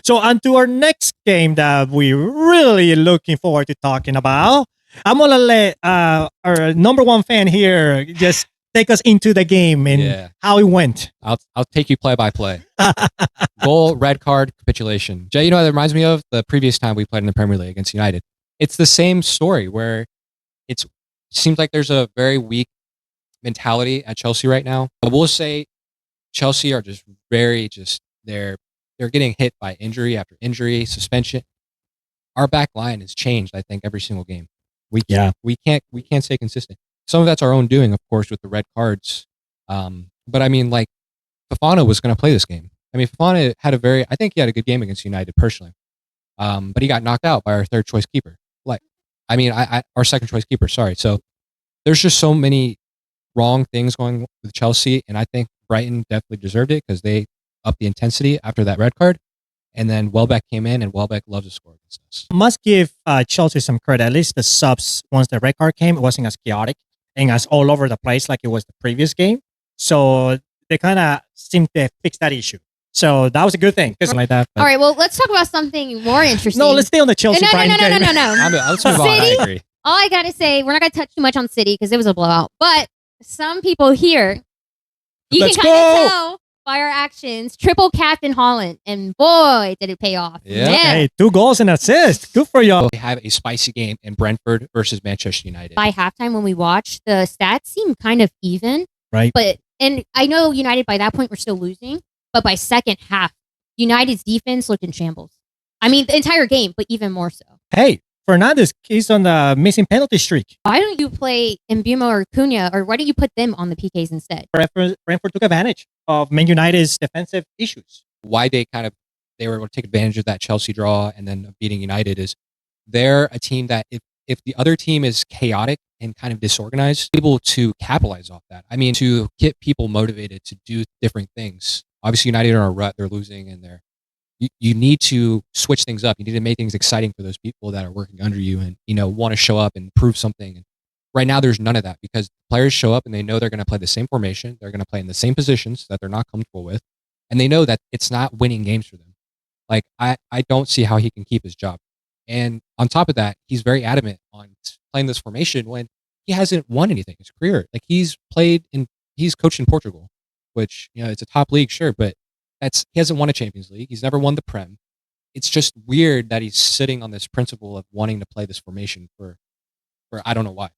So on to our next game that we're really looking forward to talking about. I'm gonna let our number one fan here just take us into the game and how it went. I'll take you play by play. Goal, red card, capitulation. Jay, you know what that reminds me of? The previous time we played in the Premier League against United. It's the same story where it seems like there's a very weak mentality at Chelsea right now. I will say Chelsea are just they're getting hit by injury after injury, suspension. Our back line has changed, I think, every single game. We can't stay consistent. Some of that's our own doing, of course, with the red cards. But I mean, like, Fofana was going to play this game. I mean, Fofana I think he had a good game against United personally. But he got knocked out by our third choice keeper. Our second choice keeper, sorry. So there's just so many wrong things going with Chelsea. And I think Brighton definitely deserved it because they upped the intensity after that red card. And then Welbeck came in, and Welbeck loves to score against us. Must give Chelsea some credit. At least the subs, once the red card came, it wasn't as chaotic and as all over the place like it was the previous game. So they kind of seemed to fix that issue. So that was a good thing. Like that. All right, well, let's talk about something more interesting. No, let's stay on the Chelsea Brighton game. No. Let's move on. I agree. All I got to say, we're not going to touch too much on City because it was a blowout. But some people here, you can kind of tell by our actions, triple captain Holland, and boy, did it pay off. Yeah. Hey, 2 goals and assists. Good for y'all. They have a spicy game in Brentford versus Manchester United. By halftime, when we watched, the stats seemed kind of even. Right. And I know United by that point were still losing, but by second half, United's defense looked in shambles. I mean, the entire game, but even more so. Hey, Fernandes, he's on the missing penalty streak. Why don't you play Mbeumo or Cunha, or why don't you put them on the PKs instead? Brentford took advantage of Man United's defensive issues. Why they were able to take advantage of that Chelsea draw and then beating United is they're a team that if the other team is chaotic and kind of disorganized, able to capitalize off that. I mean, to get people motivated to do different things. Obviously, United are in a rut; they're losing, and you need to switch things up. You need to make things exciting for those people that are working under you and want to show up and prove something. And right now, there's none of that because players show up and they know they're going to play the same formation, they're going to play in the same positions that they're not comfortable with, and they know that it's not winning games for them. Like I don't see how he can keep his job. And on top of that, he's very adamant on playing this formation when he hasn't won anything in his career. Like he's coached in Portugal, which it's a top league, sure, but he hasn't won a Champions League. He's never won the Prem. It's just weird that he's sitting on this principle of wanting to play this formation for I don't know why.